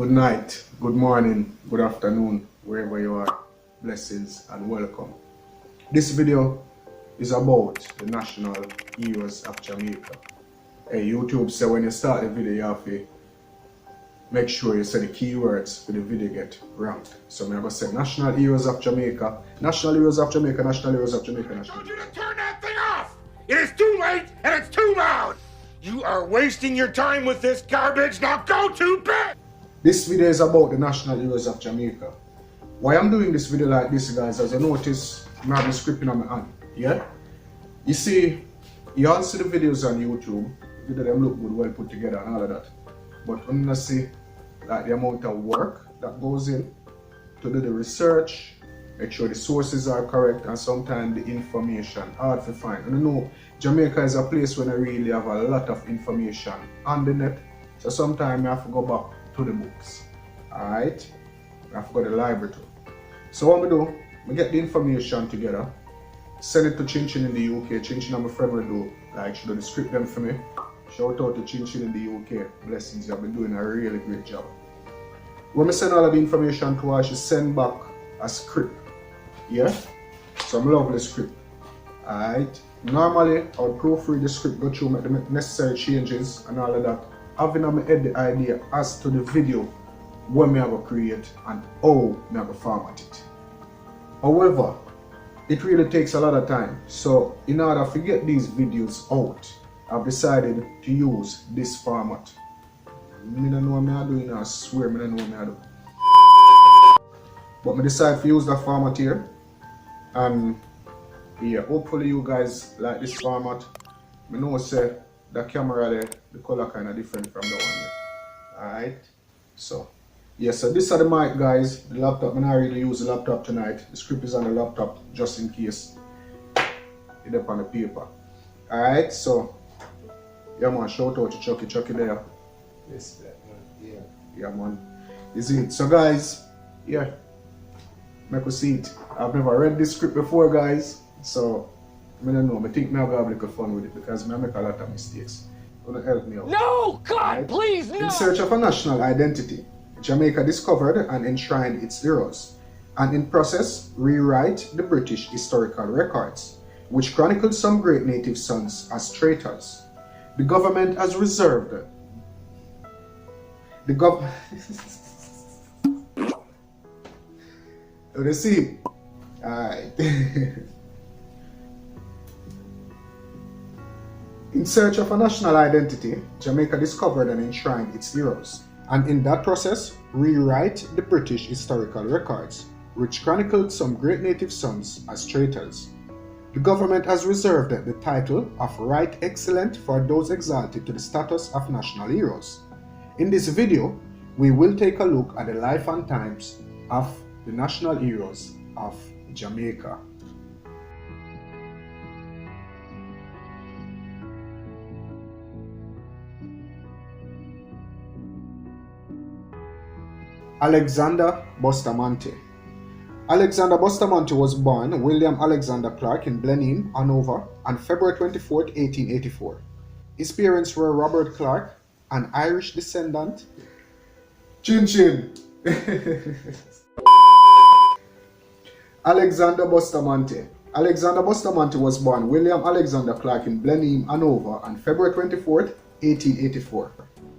Good night, good morning, good afternoon, wherever you are. Blessings and welcome. This video is about the national heroes of Jamaica. Hey, YouTube say when you start the video, you have to make sure you say the keywords for the video get ranked. So I'm going to say national heroes of Jamaica, national heroes of Jamaica, national heroes of Jamaica, national. I told you to turn that thing off! It is too late and it's too loud! You are wasting your time with this garbage, now go to bed! This video is about the national heroes of Jamaica. Why I'm doing this video like this, guys, as you notice, I have the script in my hand. Yeah? You see, you all see the videos on YouTube, the video them look good, well put together and all of that. But when you see like the amount of work that goes in to do the research, make sure the sources are correct, and sometimes the information hard to find. And you know, Jamaica is a place where I really have a lot of information on the net. So sometimes I have to go back to the books. Alright? I have to go to the library too. So what I do, I get the information together, send it to Chin Chin in the UK. Chin Chin and my friend will do, like, she do the script them for me. Shout out to Chin Chin in the UK. Blessings, you have been doing a really great job. When I send all of the information to her, she send back a script. Yeah? Some lovely script. Alright? Normally, I would proofread the script, go through, make the necessary changes and all of that. Having on my head the idea as to the video when me have to create and how me have to format it. However, it really takes a lot of time. So in order to get these videos out, I've decided to use this format. I don't know what I do, I swear I don't know what I do. But I decided to use that format here. And yeah, hopefully you guys like this format. I know say the camera there, the color kind of different from the one there. Alright, so yeah, so this are the mic, guys. The laptop, I'm not really use the laptop tonight. The script is on the laptop just in case it's up on the paper. Alright, so yeah man, shout out to Chucky there. Yes, man. Yeah man, is it. So guys, yeah, make us see it. I've never read this script before, guys, so I don't know, I think I'll have a little fun with it because I make a lot of mistakes. Gonna help me out. No, God, right? please, no! In search of a national identity, Jamaica discovered and enshrined its heroes, and in process rewrite the British historical records, which chronicled some great native sons as traitors. The government has reserved Let's see. Alright. In search of a national identity, Jamaica discovered and enshrined its heroes, and in that process, rewrite the British historical records, which chronicled some great native sons as traitors. The government has reserved the title of Right Excellent for those exalted to the status of national heroes. In this video, we will take a look at the life and times of the national heroes of Jamaica. Alexander Bustamante. Alexander Bustamante was born William Alexander Clark in Blenheim, Hanover, on February 24, 1884. His parents were Robert Clark, an Irish descendant. Chin Chin! Alexander Bustamante. Alexander Bustamante was born William Alexander Clark in Blenheim, Hanover, on February 24, 1884.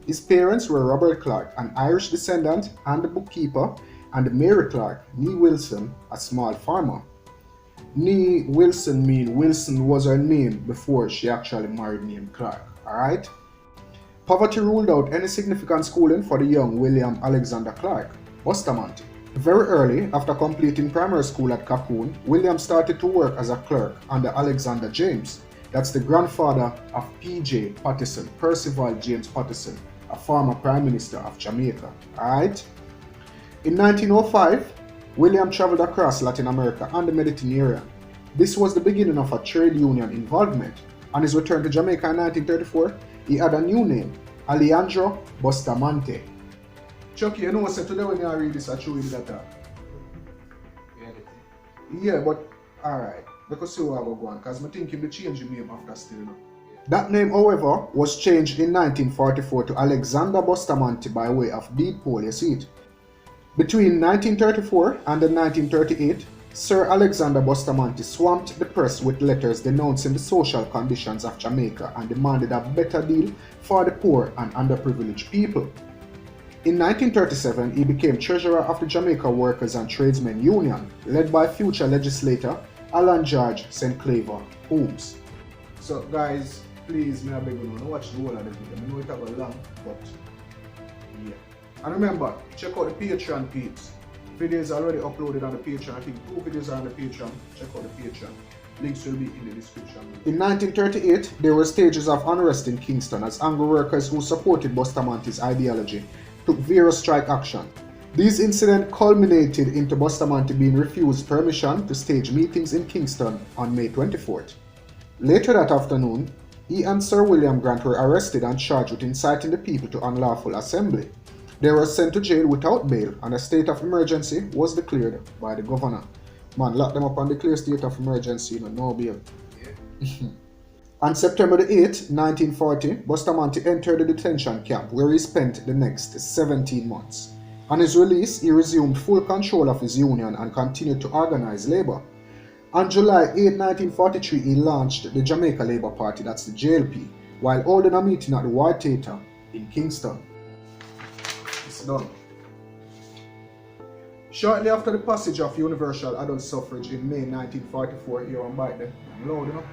His parents were Robert Clark, an Irish descendant and a bookkeeper, and Mary Clark, née Wilson, a small farmer. Née Wilson means Wilson was her name before she actually married named Clark. Alright? Poverty ruled out any significant schooling for the young William Alexander Clark, Bustamante. Very early, after completing primary school at Capone, William started to work as a clerk under Alexander James. That's the grandfather of P.J. Patterson, Percival James Patterson, a former Prime Minister of Jamaica. Alright? In 1905, William traveled across Latin America and the Mediterranean. This was the beginning of a trade union involvement. On his return to Jamaica in 1934, he had a new name, Alejandro Bustamante. Chucky, you know what I said today when you read this, I show you that. Yeah, but alright. Because see how I go on, because I think him to change the name after still. That name, however, was changed in 1944 to Alexander Bustamante by way of deed poll, you see it. Between 1934 and 1938, Sir Alexander Bustamante swamped the press with letters denouncing the social conditions of Jamaica and demanded a better deal for the poor and underprivileged people. In 1937, he became treasurer of the Jamaica Workers and Tradesmen Union, led by future legislator Alan George St. Claver Holmes. So guys, please, may I beg you, don't watch the whole of the video. I know it have a long, but yeah. And remember, check out the Patreon peeps. Videos are already uploaded on the Patreon. I think 2 videos are on the Patreon. Check out the Patreon. Links will be in the description. In 1938, there were stages of unrest in Kingston as angry workers who supported Bustamante's ideology took various strike action. These incidents culminated into Bustamante being refused permission to stage meetings in Kingston on May 24th. Later that afternoon, he and Sir William Grant were arrested and charged with inciting the people to unlawful assembly. They were sent to jail without bail and a state of emergency was declared by the governor. Man, lock them up and declare state of emergency, no bail. Yeah. On September 8, 1940, Bustamante entered the detention camp where he spent the next 17 months. On his release, he resumed full control of his union and continued to organize labor. On July 8, 1943, he launched the Jamaica Labour Party, that's the JLP, while holding a meeting at the White Theatre in Kingston. It's done. Shortly after the passage of universal adult suffrage in May 1944, here on bike there, I'm loud enough.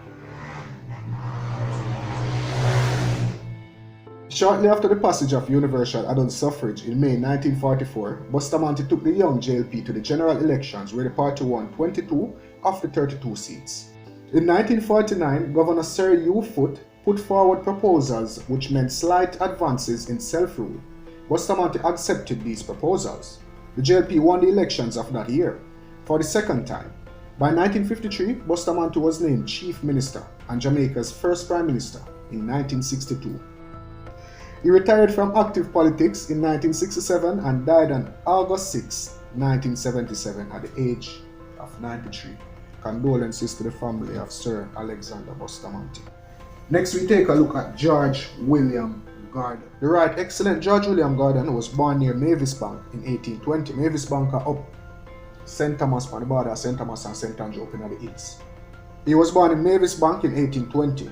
Shortly after the passage of universal adult suffrage in May 1944, Bustamante took the young JLP to the general elections where the party won 22 of the 32 seats. In 1949, Governor Sir Hugh Foote put forward proposals which meant slight advances in self-rule. Bustamante accepted these proposals. The JLP won the elections of that year for the second time. By 1953, Bustamante was named Chief Minister and Jamaica's first Prime Minister in 1962. He retired from active politics in 1967 and died on August 6, 1977 at the age of 93. Condolences to the family of Sir Alexander Bustamante. Next we take a look at George William Gordon. The right excellent George William Gordon was born near Mavis Bank in 1820. Mavis Bank are up St. Thomas on the border of St. Thomas and St. Andrew up in the hills. He was born in Mavis Bank in 1820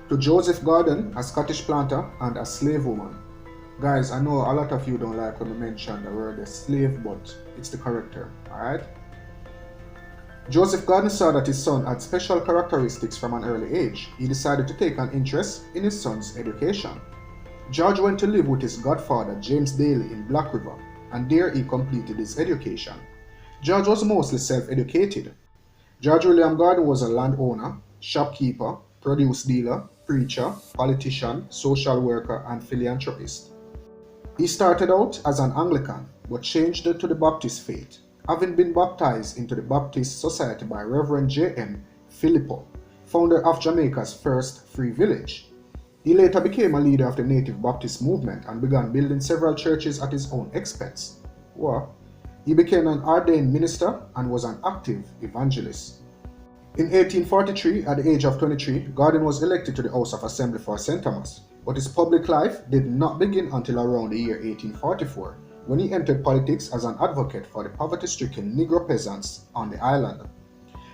to Joseph Gordon, a Scottish planter and a slave woman. Guys, I know a lot of you don't like when we mention the word slave, but it's the correct term, alright? Joseph Gordon saw that his son had special characteristics from an early age. He decided to take an interest in his son's education. George went to live with his godfather James Daly in Black River, and there he completed his education. George was mostly self-educated. George William Gordon was a landowner, shopkeeper, produce dealer, preacher, politician, social worker, and philanthropist. He started out as an Anglican, but changed to the Baptist faith, having been baptized into the Baptist Society by Reverend J.M. Philippo, founder of Jamaica's first free village. He later became a leader of the Native Baptist movement and began building several churches at his own expense. He became an ordained minister and was an active evangelist. In 1843, at the age of 23, Gordon was elected to the House of Assembly for St. Thomas, but his public life did not begin until around the year 1844, when he entered politics as an advocate for the poverty-stricken Negro peasants on the island.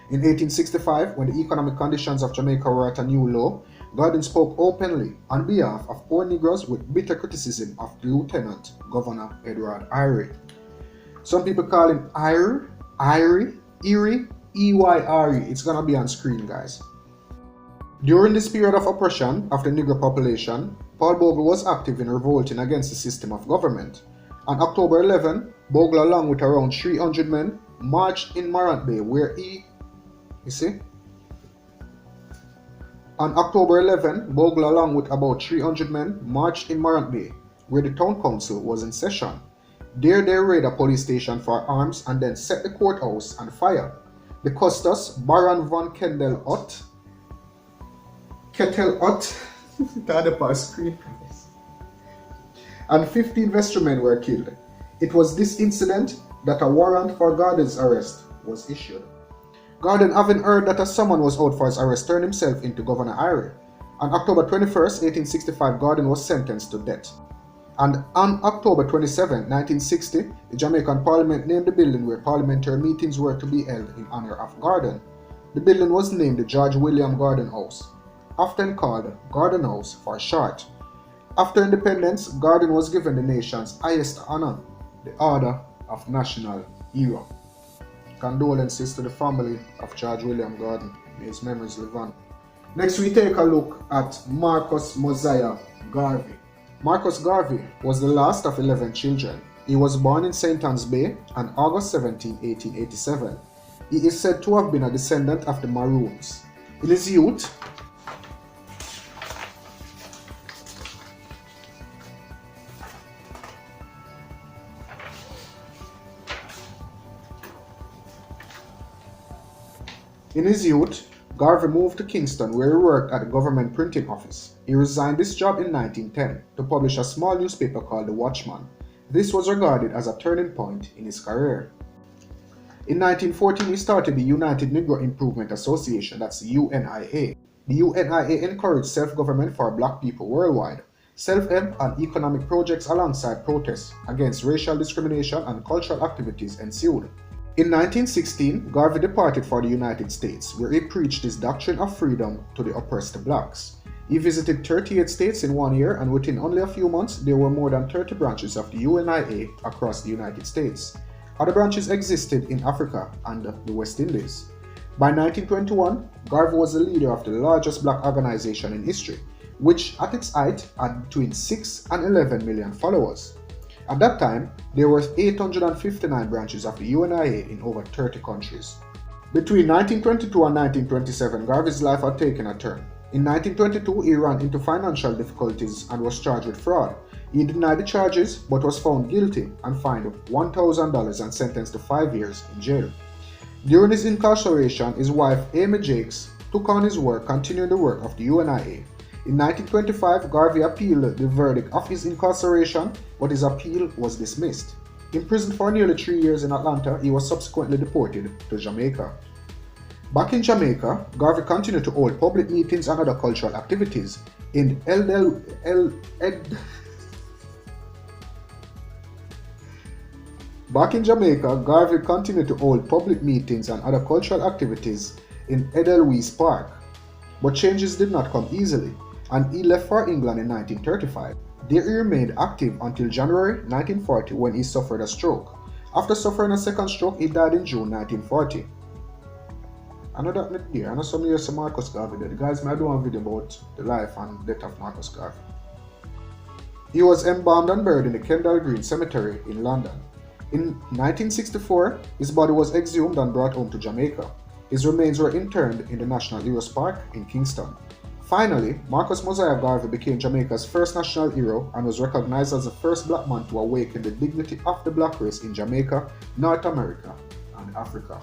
In 1865, when the economic conditions of Jamaica were at a new low, Gordon spoke openly on behalf of poor Negroes with bitter criticism of the Lieutenant Governor Edward Eyre. Some people call him Eyre, Eyre, E-Y-R-E. It's gonna be on screen, guys. During this period of oppression of the Negro population, Paul Bogle was active in revolting against the system of government. On October 11, Bogle, along with around 300 men, marched in Morant Bay where On October 11, Bogle, along with about 300 men, marched in Morant Bay, where the town council was in session. There they raided a police station for arms and then set the courthouse on fire. The Custos, Baron von Kettle Ott, and 15 vestrymen were killed. It was this incident that a warrant for Gordon's arrest was issued. Gordon, having heard that a summons was out for his arrest, turned himself into Governor Eyre. On October 21st, 1865, Garden was sentenced to death. And on October 27, 1960, the Jamaican Parliament named the building where parliamentary meetings were to be held in honor of Garden. The building was named the George William Garden House, often called Garden House for short. After independence, Garden was given the nation's highest honor, the Order of National Hero. Condolences to the family of George William Garden. May his memories live on. Next, we take a look at Marcus Mosiah Garvey. Marcus Garvey was the last of 11 children. He was born in St. Anne's Bay on August 17, 1887. He is said to have been a descendant of the Maroons. In his youth, Garvey moved to Kingston, where he worked at the government printing office. He resigned this job in 1910 to publish a small newspaper called The Watchman. This was regarded as a turning point in his career. In 1914, he started the United Negro Improvement Association, that's UNIA. The UNIA encouraged self-government for black people worldwide, self-help and economic projects alongside protests against racial discrimination and cultural activities ensued. In 1916, Garvey departed for the United States, where he preached his doctrine of freedom to the oppressed blacks. He visited 38 states in 1 year, and within only a few months, there were more than 30 branches of the UNIA across the United States. Other branches existed in Africa and the West Indies. By 1921, Garvey was the leader of the largest black organization in history, which at its height had between 6 and 11 million followers. At that time, there were 859 branches of the UNIA in over 30 countries. Between 1922 and 1927, Garvey's life had taken a turn. In 1922, he ran into financial difficulties and was charged with fraud. He denied the charges but was found guilty and fined $1,000 and sentenced to 5 years in jail. During his incarceration, his wife Amy Jakes took on his work, continuing the work of the UNIA. In 1925, Garvey appealed the verdict of his incarceration, but his appeal was dismissed. Imprisoned for nearly 3 years in Atlanta, he was subsequently deported to Jamaica. Back in Jamaica, Garvey continued to hold public meetings and other cultural activities in Back in Jamaica, Garvey continued to hold public meetings and other cultural activities in Edelweiss Park. But changes did not come easily, and he left for England in 1935. There he remained active until January 1940 when he suffered a stroke. After suffering a second stroke, he died in June 1940. I know that there, I know some years of Marcus Garvey there. The guys might do a video about the life and death of Marcus Garvey. He was embalmed and buried in the Kendall Green Cemetery in London. In 1964, his body was exhumed and brought home to Jamaica. His remains were interred in the National Heroes Park in Kingston. Finally, Marcus Mosiah Garvey became Jamaica's first national hero and was recognized as the first black man to awaken the dignity of the black race in Jamaica, North America, and Africa.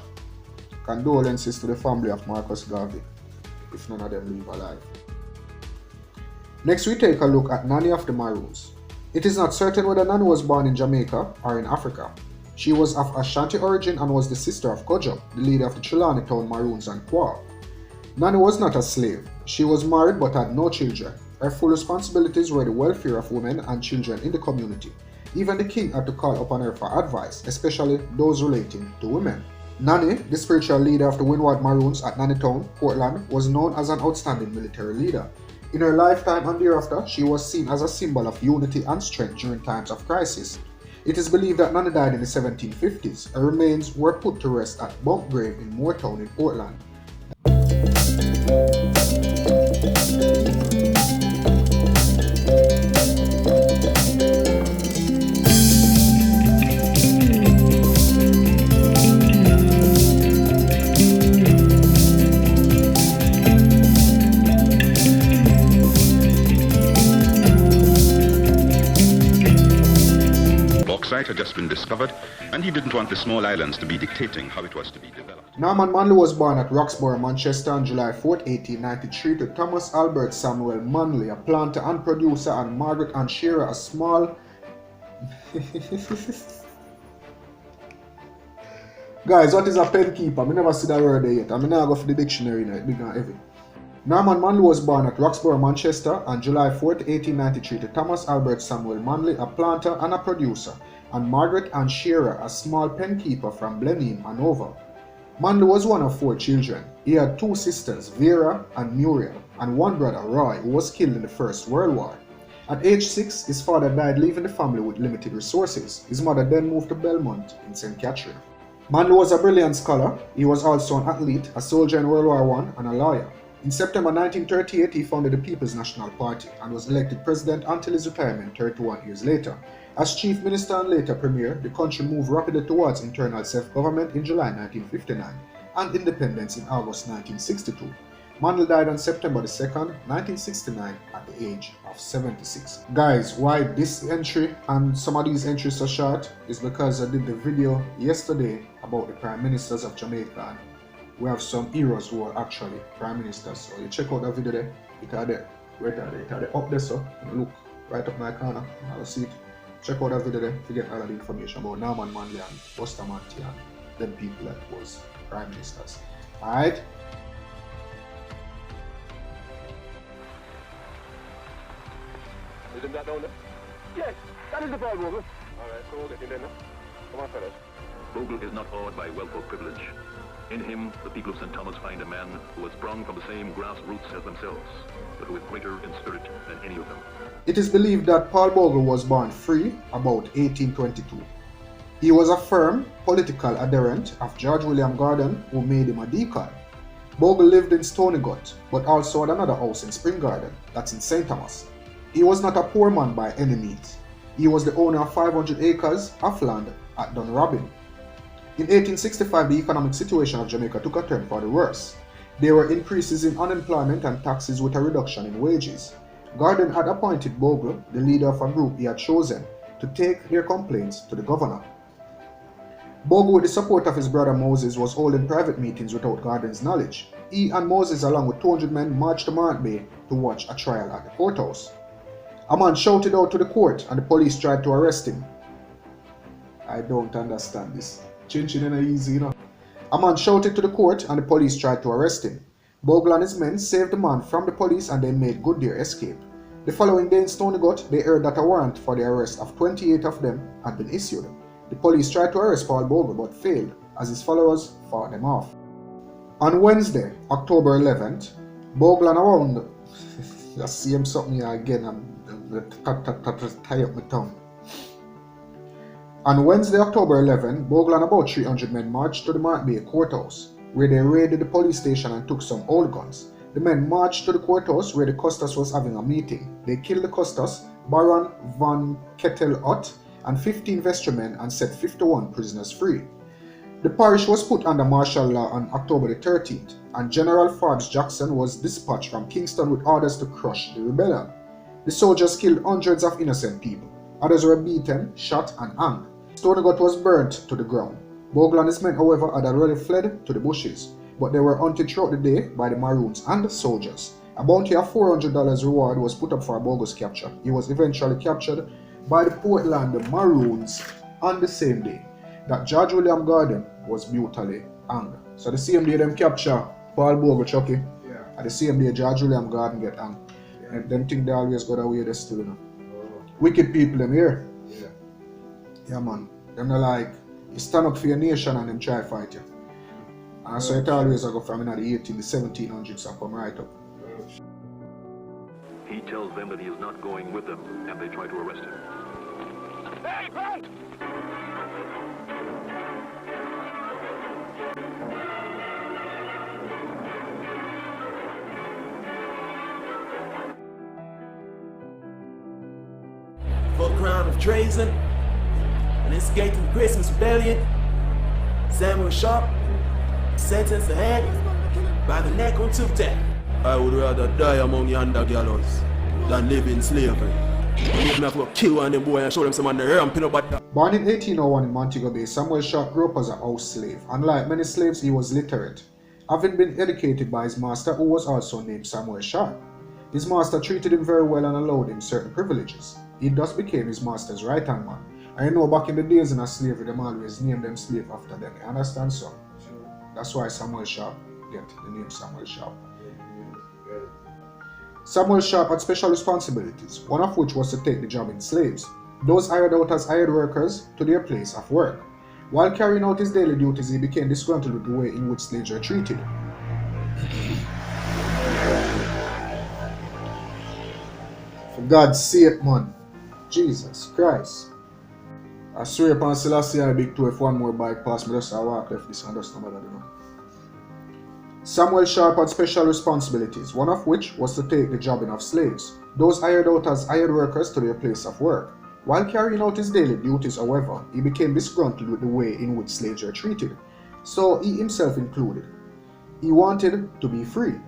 Condolences to the family of Marcus Garvey, if none of them live alive. Next, we take a look at Nanny of the Maroons. It is not certain whether Nanny was born in Jamaica or in Africa. She was of Ashanti origin and was the sister of Kojo, the leader of the Trelawney Town Maroons and Kwa. Nanny was not a slave. She was married but had no children. Her full responsibilities were the welfare of women and children in the community. Even the king had to call upon her for advice, especially those relating to women. Nanny, the spiritual leader of the Windward Maroons at Nanny Town, Portland, was known as an outstanding military leader. In her lifetime and thereafter, she was seen as a symbol of unity and strength during times of crisis. It is believed that Nanny died in the 1750s. Her remains were put to rest at Bump Grave in Moortown in Portland. Had just been discovered, and he didn't want the small islands to be dictating how it was to be developed. Norman Manley was born at Roxborough, Manchester on July 4, 1893 to Thomas Albert Samuel Manley, a planter and producer, and Margaret Ann Shearer, a small... Guys, what is a pen keeper? I never see that word there yet. I mean, I go for the dictionary now, it's big and heavy. Norman Manley was born at Roxborough, Manchester on July 4, 1893 to Thomas Albert Samuel Manley, a planter and a producer, and Margaret Ann Shearer, a small penkeeper from Blenheim, Hanover. Manley was one of 4 children. He had 2 sisters, Vera and Muriel, and one brother, Roy, who was killed in the First World War. At age 6, his father died, leaving the family with limited resources. His mother then moved to Belmont in St. Catherine. Manley was a brilliant scholar. He was also an athlete, a soldier in World War I, and a lawyer. In September 1938, he founded the People's National Party and was elected president until his retirement 31 years later. As chief minister and later premier, the country moved rapidly towards internal self-government in July 1959 and independence in August 1962. Manley died on September 2, 1969 at the age of 76. Guys, why this entry and some of these entries are short is because I did the video yesterday about the prime ministers of Jamaica. We have some heroes who are actually prime ministers. So you check out that video there. It are there. Right there. It are there up there, so look right up my corner. I'll see it. Check out that video there to get all of the information about Norman Manley and Bustamante and them people that was prime ministers. Alright? Isn't that down there? Yes, that is the ball, Bogle. Alright, so we'll get in there now. Come on, fellas. Bogle is not awed by wealth or privilege. In him, the people of St. Thomas find a man who has sprung from the same grassroots as themselves, but who is greater in spirit than any of them. It is believed that Paul Bogle was born free about 1822. He was a firm political adherent of George William Gordon, who made him a deacon. Bogle lived in Stonygut, but also had another house in Spring Garden, that's in St. Thomas. He was not a poor man by any means. He was the owner of 500 acres of land at Dunrobin. In 1865, the economic situation of Jamaica took a turn for the worse. There were increases in unemployment and taxes with a reduction in wages. Gordon had appointed Bogle, the leader of a group he had chosen, to take their complaints to the governor. Bogle, with the support of his brother Moses, was holding private meetings without Gordon's knowledge. He and Moses, along with 200 men, marched to Mount Bay to watch a trial at the courthouse. A man shouted out to the court and the police tried to arrest him. I don't understand this. Chin ain't easy, you know. A man shouted to the court and the police tried to arrest him. Bogle and his men saved the man from the police and they made good their escape. The following day in Stonygut, they heard that a warrant for the arrest of 28 of them had been issued. The police tried to arrest Paul Bogle but failed as his followers fought them off. On Wednesday, October 11th, Bogle and around... I see him something here again, I'm tie up my tongue. On Wednesday, October 11, Bogle and about 300 men marched to the Mount Bay courthouse, where they raided the police station and took some old guns. The men marched to the courthouse where the Custos was having a meeting. They killed the Custos, Baron van Kettelhut, and 15 vestrymen and set 51 prisoners free. The parish was put under martial law on October the 13th, and General Forbes Jackson was dispatched from Kingston with orders to crush the rebellion. The soldiers killed hundreds of innocent people. Others were beaten, shot, and hanged. Stonygut was burnt to the ground. Bogle and his men, however, had already fled to the bushes, but they were hunted throughout the day by the Maroons and the soldiers. A bounty of $400 reward was put up for Bogle's capture. He was eventually captured by the Portland Maroons on the same day that George William Gordon was brutally hanged. So the same day them capture Paul Bogle, Chucky, at the same day George William Gordon get hanged. And them think they always got away, they still, you know. Wicked people them here. Yeah man. Them are like, you stand up for your nation and them try to fight you. And so it always go from the 18, the 1700s and come right up. He tells them that he is not going with them, and they try to arrest him. Hey, front! For a crime of treason and instigating the Christmas rebellion, Samuel Sharpe sentenced to hang by the neck on two-tack. I would rather die among yonder gallows than live in slavery. Even if I kill one of them boys and show them some on the ramp, but Born in 1801 in Montego Bay, Samuel Sharpe grew up as a house slave. Unlike many slaves, he was literate, having been educated by his master, who was also named Samuel Sharpe. His master treated him very well and allowed him certain privileges. He thus became his master's right-hand man. And you know, back in the days in a slavery, them always named them slave after them. You understand, so? Sure. That's why Samuel Sharpe get the name Samuel Sharpe. Samuel Sharpe had special responsibilities, one of which was to take the job in slaves, those hired out as hired workers, to their place of work. While carrying out his daily duties, he became disgruntled with the way in which slaves were treated. For God's sake, man. Jesus Christ. I swear upon Selassie I big toe if one more bike pass me, just I walk left this and just nobody know. Samuel Sharpe had special responsibilities, one of which was to take the jobbing of slaves, those hired out as hired workers, to their place of work. While carrying out his daily duties, however, he became disgruntled with the way in which slaves were treated, so he himself included. He wanted to be free.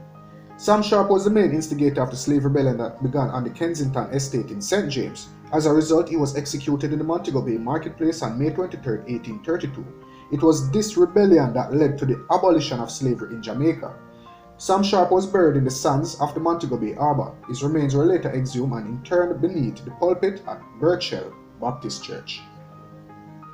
Sam Sharpe was the main instigator of the slave rebellion that began on the Kensington estate in St. James. As a result, he was executed in the Montego Bay marketplace on May 23, 1832. It was this rebellion that led to the abolition of slavery in Jamaica. Sam Sharpe was buried in the sands of the Montego Bay Harbor. His remains were later exhumed and interred beneath the pulpit at Birchell Baptist Church.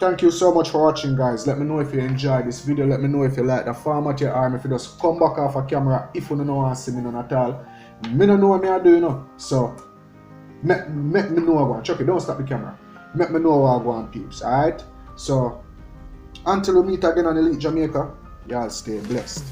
Thank you so much for watching, guys. Let me know if you enjoyed this video. Let me know if you like the format you are. If you just come back off a camera if you don't know how to see me none at all. Me don't know what I do, you know. So make me know what I want. Chucky, don't stop the camera. Make me know what I want, peeps. Alright? So until we meet again on Elite Jamaica, y'all stay blessed.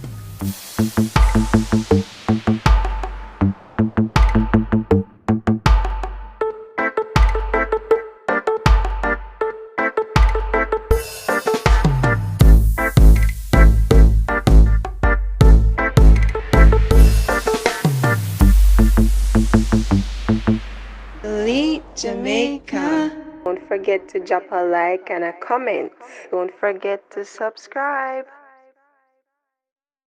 Elite Jamaica. Don't forget to drop a like and a comment. Don't forget to subscribe.